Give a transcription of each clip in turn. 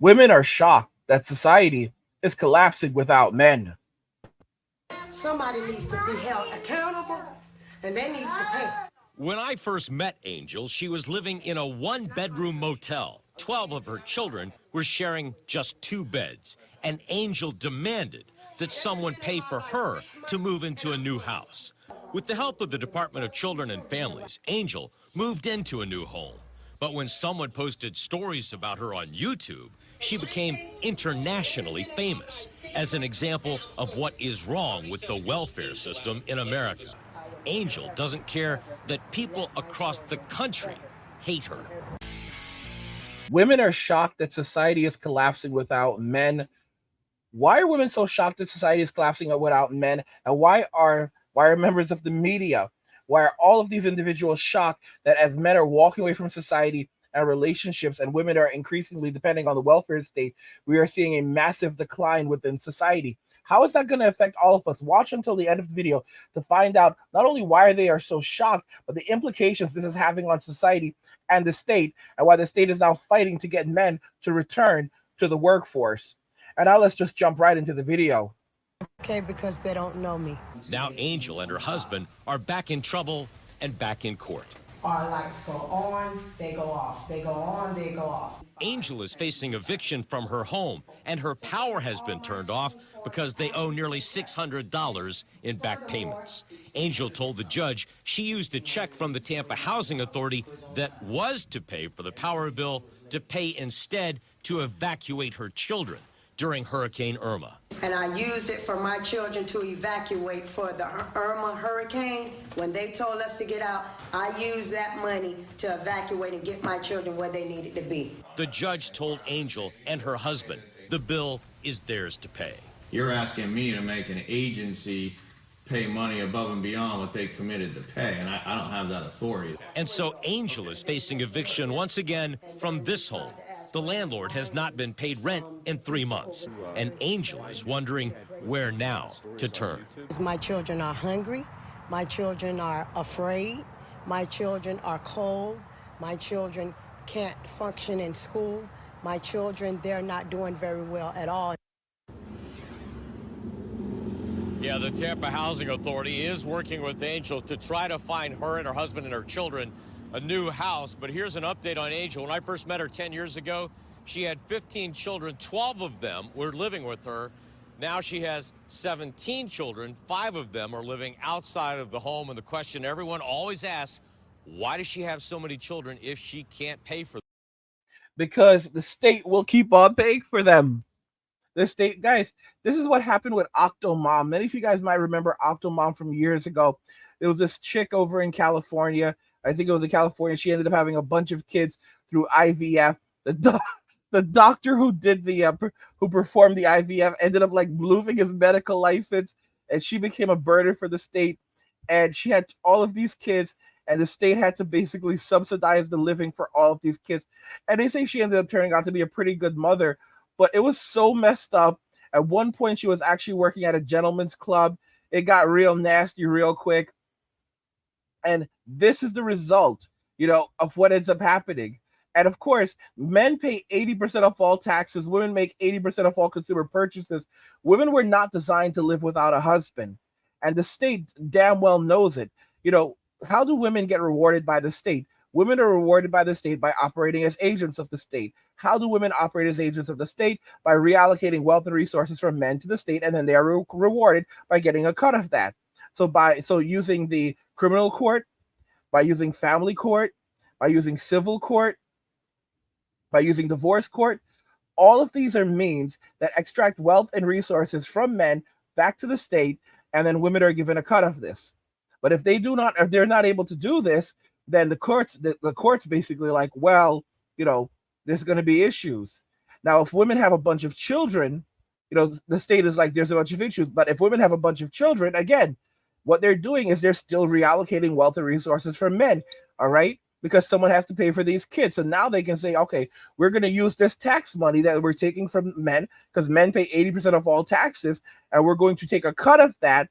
Women are shocked that society is collapsing without men. Somebody needs to be held accountable and they need to pay. When I first met Angel, she was living in a one-bedroom motel. 12 of her children were sharing just 2 beds. And Angel demanded that someone pay for her to move into a new house. With the help of the Department of Children and Families, Angel moved into a new home. But when someone posted stories about her on YouTube, she became internationally famous as an example of what is wrong with the welfare system in America. Angel doesn't care that people across the country hate her. Women are shocked that society is collapsing without men. Why are women so shocked that society is collapsing without men? And why are members of the media, why are all of these individuals shocked that as men are walking away from society and relationships and women are increasingly depending on the welfare state, we are seeing a massive decline within society? How is that going to affect all of us? Watch until the end of the video to find out not only why they are so shocked, but the implications this is having on society and the state, and why the state is now fighting to get men to return to the workforce. And now let's just jump right into the video. Okay, because they don't know me. Now Angel and her husband are back in trouble and back in court. Our lights go on, they go off. They go on, they go off. Angel is facing eviction from her home, and her power has been turned off because they owe nearly $600 in back payments. Angel told the judge she used a check from the Tampa Housing Authority that was to pay for the power bill to pay instead to evacuate her children during Hurricane Irma. And I used it for my children to evacuate for the Irma hurricane. When they told us to get out, I used that money to evacuate and get my children where they needed to be. The judge told Angel and her husband the bill is theirs to pay. You're asking me to make an agency pay money above and beyond what they committed to pay, and I don't have that authority. And so Angel is facing eviction once again from this home. The landlord has not been paid rent in 3 months, and Angel is wondering where now to turn. My children are hungry. My children are afraid. My children are cold. My children can't function in school. My children, they're not doing very well at all. Yeah, the Tampa Housing Authority is working with Angel to try to find her and her husband and her children a new house. But here's an update on Angel. When I first met her 10 years ago, she had 15 children. 12 of them were living with her. Now she has 17 children. 5 of them are living outside of the home. And the question everyone always asks, why does she have so many children if she can't pay for them? Because the state will keep on paying for them. The state, guys, this is what happened with Octomom. Many of you guys might remember Octomom from years ago. There was this chick over in California. I think it was in California. She ended up having a bunch of kids through IVF. The doctor who did who performed the IVF ended up like losing his medical license, and she became a burden for the state. And she had all of these kids, and the state had to basically subsidize the living for all of these kids. And they say she ended up turning out to be a pretty good mother, but it was so messed up. At one point, she was actually working at a gentleman's club. It got real nasty real quick. And this is the result, of what ends up happening. And of course, men pay 80% of all taxes. Women make 80% of all consumer purchases. Women were not designed to live without a husband. And the state damn well knows it. How do women get rewarded by the state? Women are rewarded by the state by operating as agents of the state. How do women operate as agents of the state? By reallocating wealth and resources from men to the state, and then they are rewarded by getting a cut of that. So using the criminal court, by using family court, by using civil court, by using divorce court, all of these are means that extract wealth and resources from men back to the state, and then women are given a cut of this. But if they're not able to do this, then the courts basically like, well, there's going to be issues. Now, if women have a bunch of children, the state is like, there's a bunch of issues. But if women have a bunch of children, again, what they're doing is they're still reallocating wealth and resources from men, all right? Because someone has to pay for these kids. So now they can say, okay, we're going to use this tax money that we're taking from men, because men pay 80% of all taxes, and we're going to take a cut of that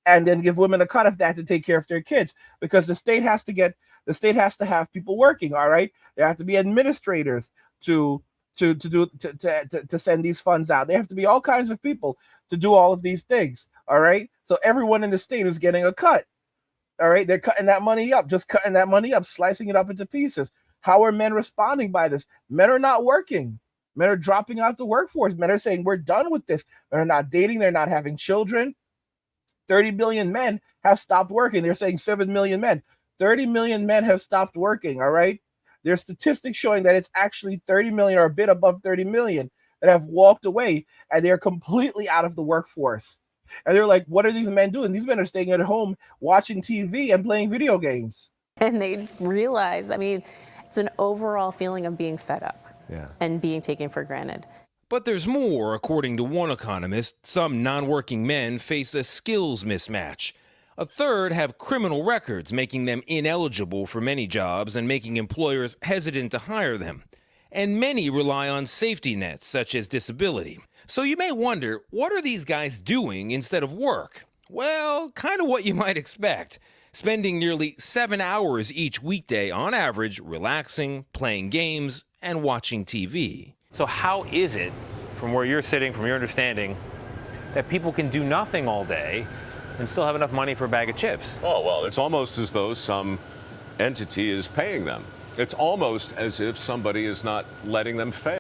and then give women a cut of that to take care of their kids, because the state has to have people working, all right? There have to be administrators to to send these funds out. They have to be all kinds of people to do all of these things. All right. So everyone in the state is getting a cut. All right. They're cutting that money up, just cutting that money up, slicing it up into pieces. How are men responding by this? Men are not working. Men are dropping out the workforce. Men are saying, we're done with this. They're not dating. They're not having children. 30 million men have stopped working. They're saying 7 million men. 30 million men have stopped working. All right. There's statistics showing that it's actually 30 million or a bit above 30 million that have walked away, and they're completely out of the workforce. And they're like, what are these men doing? These men are staying at home watching TV and playing video games. And they realize, I mean, it's an overall feeling of being fed up and being taken for granted. But there's more. According to one economist, some non-working men face a skills mismatch. A third have criminal records, making them ineligible for many jobs and making employers hesitant to hire them. And many rely on safety nets, such as disability. So you may wonder, what are these guys doing instead of work? Well, kind of what you might expect. Spending nearly 7 hours each weekday on average, relaxing, playing games, and watching TV. So how is it, from where you're sitting, from your understanding, that people can do nothing all day and still have enough money for a bag of chips? Oh, well, it's almost as though some entity is paying them. It's almost as if somebody is not letting them fail.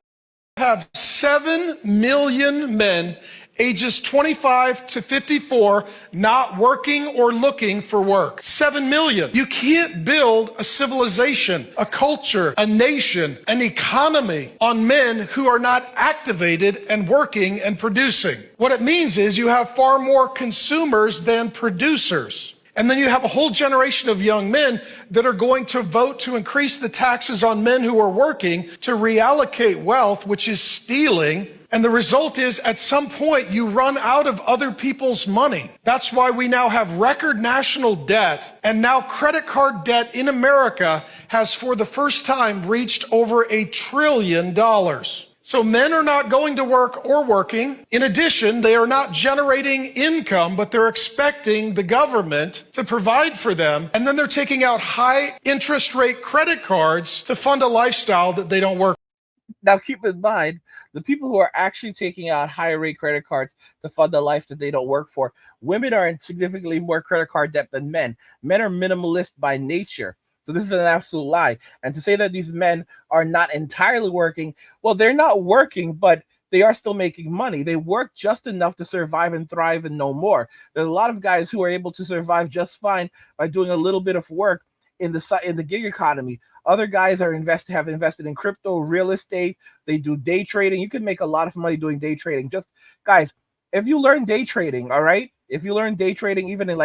Have 7 million men ages 25 to 54 not working or looking for work. 7 million. You can't build a civilization, a culture, a nation, an economy on men who are not activated and working and producing. What it means is you have far more consumers than producers. And then you have a whole generation of young men that are going to vote to increase the taxes on men who are working to reallocate wealth, which is stealing. And the result is, at some point, you run out of other people's money. That's why we now have record national debt. And now credit card debt in America has, for the first time, reached over $1 trillion. So men are not going to work or working. In addition, they are not generating income, but they're expecting the government to provide for them. And then they're taking out high interest rate credit cards to fund a lifestyle that they don't work. Now, keep in mind, the people who are actually taking out higher rate credit cards to fund a life that they don't work for, women are in significantly more credit card debt than men. Men are minimalist by nature. So this is an absolute lie. And to say that these men are not entirely working, well, they're not working, but they are still making money. They work just enough to survive and thrive and no more. There's a lot of guys who are able to survive just fine by doing a little bit of work in the gig economy. Other guys have invested in crypto, real estate. They do day trading. You can make a lot of money doing day trading. Just guys, if you learn day trading, all right? If you learn day trading, even in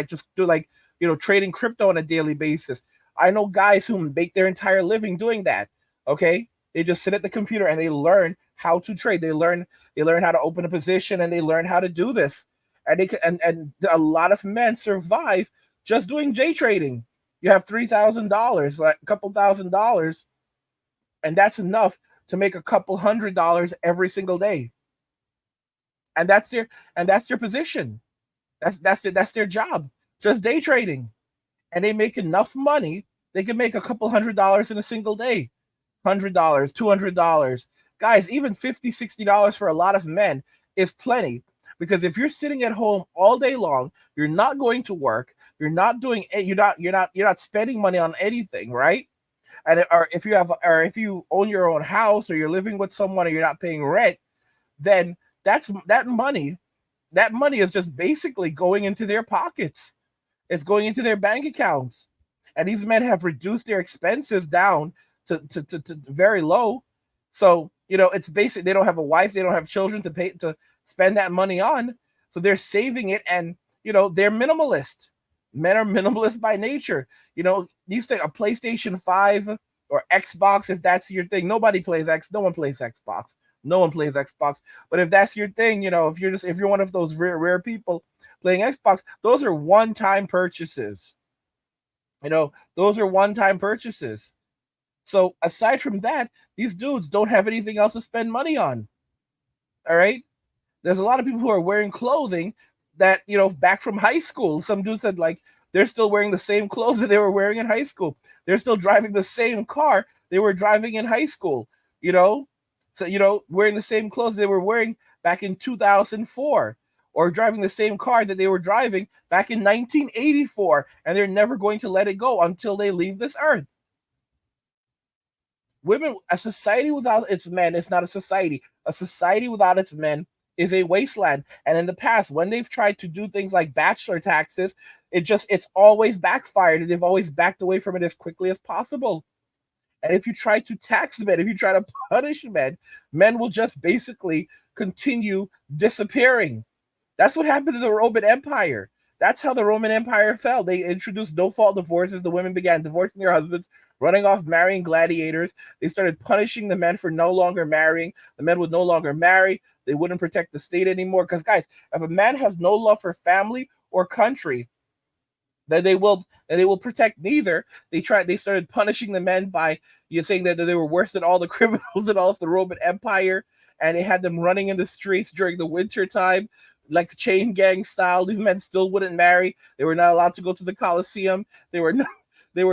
trading crypto on a daily basis. I know guys who make their entire living doing that. Okay, they just sit at the computer and they learn how to trade. They learn how to open a position and they learn how to do this. And a lot of men survive just doing day trading. You have $3,000, like a couple $1,000, and that's enough to make a couple $100 every single day. And that's their position. That's their job. Just day trading. And they make enough money, they can make a couple $100 in a single day. $100, $200. Guys, even $50, $60 for a lot of men is plenty. Because if you're sitting at home all day long, you're not going to work, you're not spending money on anything, right? And if you own your own house or you're living with someone and you're not paying rent, then that money is just basically going into their pockets. It's going into their bank accounts. And these men have reduced their expenses down to very low. So, it's basic. They don't have a wife. They don't have children to spend that money on. So they're saving it. And, they're minimalist. Men are minimalist by nature. These things, a PlayStation 5 or Xbox, if that's your thing. No one plays Xbox. No one plays Xbox. But if that's your thing, if you're one of those rare people playing Xbox, those are one-time purchases. Those are one-time purchases. So aside from that, these dudes don't have anything else to spend money on. All right? There's a lot of people who are wearing clothing that, back from high school. Some dude said, they're still wearing the same clothes that they were wearing in high school. They're still driving the same car they were driving in high school, So, wearing the same clothes they were wearing back in 2004, or driving the same car that they were driving back in 1984, and they're never going to let it go until they leave this earth. Women, a society without its men is not a society. A society without its men is a wasteland. And in the past, when they've tried to do things like bachelor taxes, it's always backfired, and they've always backed away from it as quickly as possible. And if you try to tax men, if you try to punish men will just basically continue disappearing. That's what happened to the Roman Empire. That's how the Roman Empire fell. They introduced no-fault divorces. The women began divorcing their husbands, running off, marrying gladiators. They started punishing the men for no longer marrying. The men would no longer marry. They wouldn't protect the state anymore. Because, guys, if a man has no love for family or country, then they will protect neither. They started punishing the men by saying that they were worse than all the criminals in all of the Roman Empire, and they had them running in the streets during the winter time, like chain gang style. These men still wouldn't marry. They were not allowed to go to the Colosseum. They were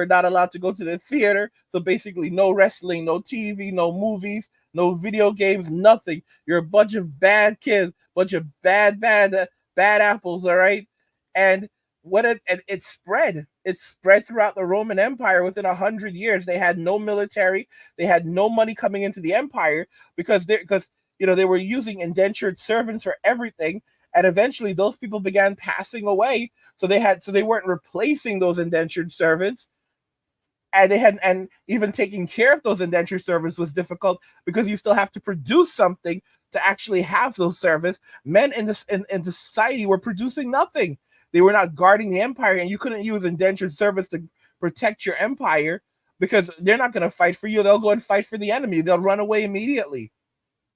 not allowed to go to the theater. So basically, no wrestling, no TV, no movies, no video games, nothing. You're a bunch of bad kids, bunch of bad apples. All right, and it spread. It spread throughout the Roman Empire. Within 100 years, they had no military. They had no money coming into the empire because they were using indentured servants for everything. And eventually, those people began passing away. So they weren't replacing those indentured servants, and even taking care of those indentured servants was difficult because you still have to produce something to actually have those servants. Men in society were producing nothing. They were not guarding the empire, and you couldn't use indentured servants to protect your empire because they're not going to fight for you. They'll go and fight for the enemy. They'll run away immediately.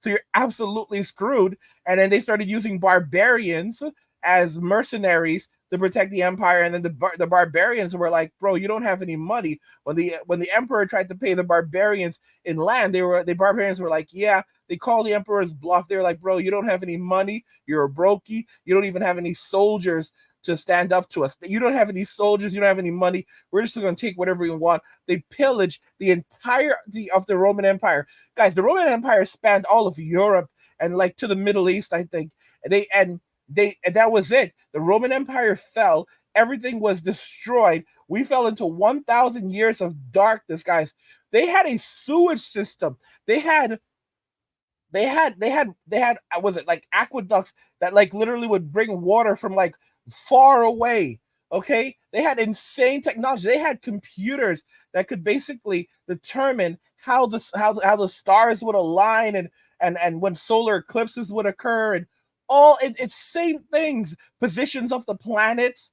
So you're absolutely screwed. And then they started using barbarians as mercenaries to protect the empire. And then the barbarians were like, bro, you don't have any money. When the emperor tried to pay the barbarians in land, the barbarians were like, yeah. They called the emperor's bluff. They were like, bro, you don't have any money. You're a brokey. You don't even have any soldiers to stand up to us. You don't have any soldiers. You don't have any money. We're just going to take whatever we want. They pillaged the entirety of the Roman Empire. Guys, the Roman Empire spanned all of Europe and like to the Middle East, I think. And that was it. The Roman Empire fell. Everything was destroyed. We fell into 1,000 years of darkness, guys. They had a sewage system. They had was it like aqueducts that like literally would bring water from like far away. Okay, they had insane technology. They had computers that could basically determine how the stars would align and when solar eclipses would occur and all insane things, positions of the planets.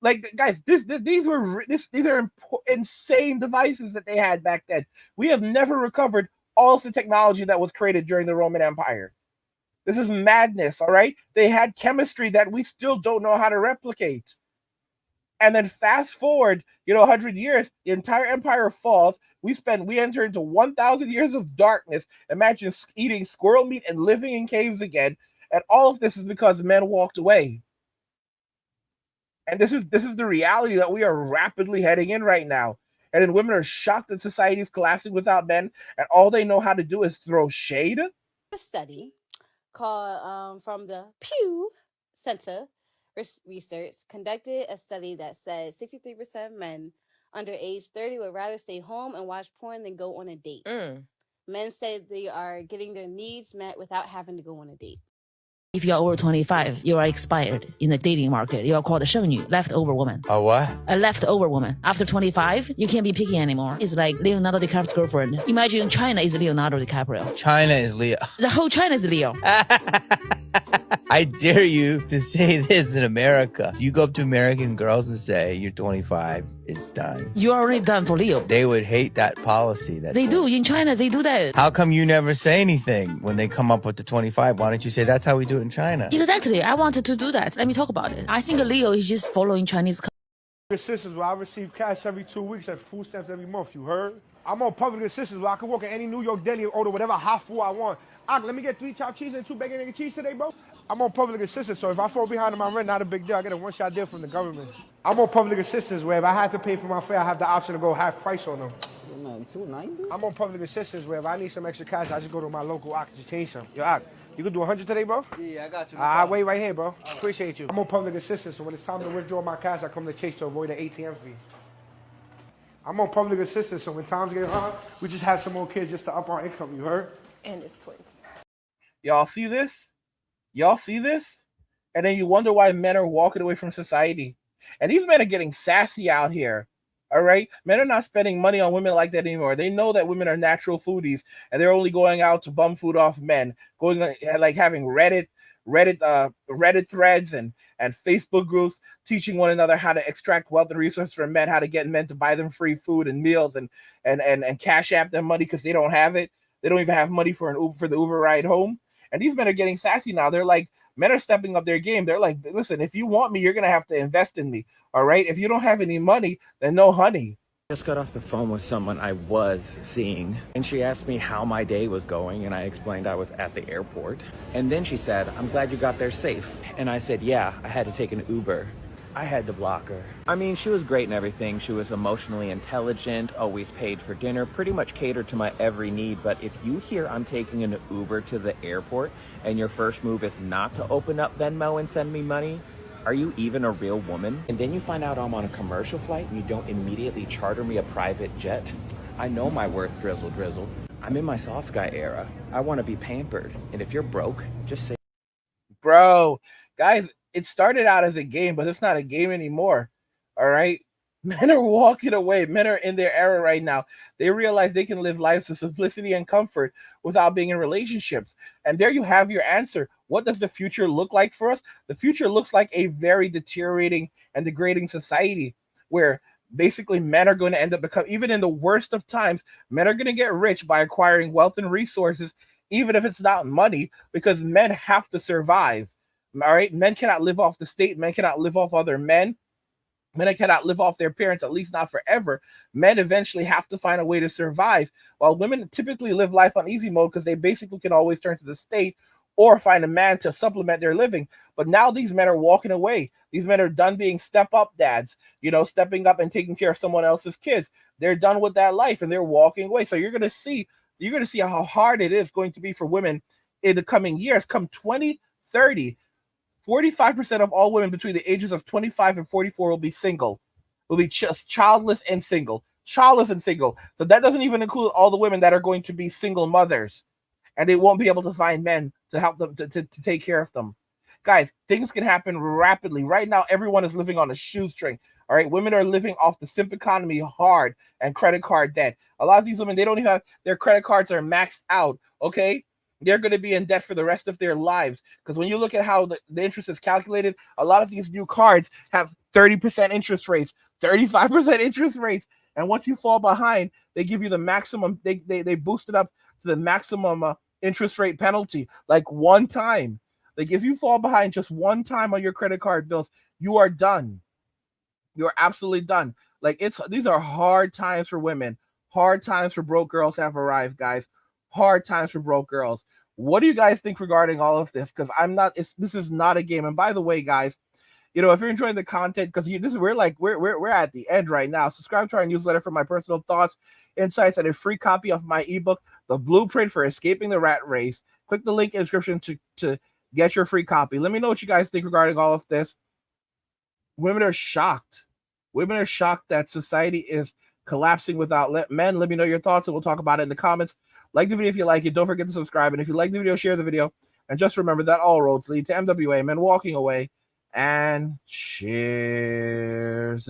Like, guys, these are insane devices that they had back then. We have never recovered all of the technology that was created during the Roman Empire. This is madness, all right? They had chemistry that we still don't know how to replicate. And then fast forward, 100 years, the entire empire falls. We enter into 1,000 years of darkness. Imagine eating squirrel meat and living in caves again. And all of this is because men walked away. And this is the reality that we are rapidly heading in right now. And then women are shocked that society is collapsing without men, and all they know how to do is throw shade. A study called from the Pew Center Research conducted a study that said 63% of men under age 30 would rather stay home and watch porn than go on a date. Men said they are getting their needs met without having to go on a date. If you are over 25, you are expired in the dating market. You are called a 剩女, leftover woman. A what? A leftover woman. After 25, you can't be picky anymore. It's like Leonardo DiCaprio's girlfriend. Imagine China is Leonardo DiCaprio. China is Leo. The whole China is Leo. I dare you to say this in America. You go up to American girls and say, you're 25, it's done. You are already done for Leo. They would hate that policy. They do. In China, they do that. How come you never say anything when they come up with the 25? Why don't you say that's how we do it in China? Exactly. I wanted to do that. Let me talk about it. I think Leo is just following Chinese culture. Assistance where I receive cash every 2 weeks and food stamps every month, you heard? I'm on public assistance where I can walk in any New York deli and order whatever hot food I want. Let me get 3 chopped cheese and 2 bacon and cheese today, bro. I'm on public assistance, so if I fall behind on my rent, not a big deal. I get a one-shot deal from the government. I'm on public assistance where if I have to pay for my fare, I have the option to go half price on them. Man, 290. I'm on public assistance where if I need some extra cash, I just go to my local Ock and just change some. Yo, Ock, you can do 100 today, bro? Yeah, I got you. I'll wait right here, bro. Appreciate you. I'm on public assistance, so when it's time to withdraw my cash, I come to Chase to avoid the ATM fee. I'm on public assistance, so when times get hard, we just have some more kids just to up our income, you heard? And it's twins. Y'all see this? Y'all see this? And then you wonder why men are walking away from society. And these men are getting sassy out here. All right? Men are not spending money on women like that anymore. They know that women are natural foodies, and they're only going out to bum food off men, going like having Reddit threads and Facebook groups teaching one another how to extract wealth and resources from men, how to get men to buy them free food and meals and cash app them money because they don't have it. They don't even have money for the Uber ride home. And these men are getting sassy now. They're like, men are stepping up their game. They're like, listen, if you want me, you're going to have to invest in me. All right. If you don't have any money, then no honey. Just got off the phone with someone I was seeing, and she asked me how my day was going, and I explained I was at the airport. And then she said, I'm glad you got there safe. And I said, yeah, I had to take an Uber. I had to block her. I mean, she was great and everything. She was emotionally intelligent, always paid for dinner, pretty much catered to my every need. But if you hear I'm taking an Uber to the airport and your first move is not to open up Venmo and send me money, are you even a real woman? And then you find out I'm on a commercial flight and you don't immediately charter me a private jet. I know my worth, drizzle, drizzle. I'm in my soft guy era. I want to be pampered. And if you're broke, just say, bro, guys, it started out as a game, but it's not a game anymore. All right. Men are walking away. Men are in their era right now. They realize they can live lives of simplicity and comfort without being in relationships. And there you have your answer. What does the future look like for us? The future looks like a very deteriorating and degrading society where basically men are going to end up becoming, even in the worst of times, men are going to get rich by acquiring wealth and resources, even if it's not money, because men have to survive. All right. Men cannot live off the state. Men cannot live off other men. Men cannot live off their parents, at least not forever. Men eventually have to find a way to survive, while women typically live life on easy mode because they basically can always turn to the state or find a man to supplement their living. But now these men are walking away. These men are done being step-up dads, stepping up and taking care of someone else's kids. They're done with that life and they're walking away. So you're going to see how hard it is going to be for women in the coming years. Come 2030, 45% of all women between the ages of 25 and 44 will be single, will be just childless and single. So that doesn't even include all the women that are going to be single mothers, and they won't be able to find men to help them to take care of them. Guys, things can happen rapidly. Right now, everyone is living on a shoestring. All right, women are living off the simp economy hard and credit card debt. A lot of these women, they don't even have their credit cards are maxed out. Okay. They're going to be in debt for the rest of their lives. Because when you look at how the interest is calculated, a lot of these new cards have 30% interest rates, 35% interest rates. And once you fall behind, they give you the maximum, they boost it up to the maximum interest rate penalty, like one time. Like if you fall behind just one time on your credit card bills, you are done. You're absolutely done. Like these are hard times for women. Hard times for broke girls have arrived, guys. Hard times for broke girls. What do you guys think regarding all of this? Because this is not a game. And by the way, guys, if you're enjoying the content, because we're at the end right now. Subscribe to our newsletter for my personal thoughts, insights, and a free copy of my ebook, The Blueprint for Escaping the Rat Race. Click the link in the description to get your free copy. Let me know what you guys think regarding all of this. Women are shocked. Women are shocked that society is collapsing without men. Let me know your thoughts, and we'll talk about it in the comments. Like the video if you like it. Don't forget to subscribe. And if you like the video, share the video. And just remember that all roads lead to MWA, men walking away. And cheers.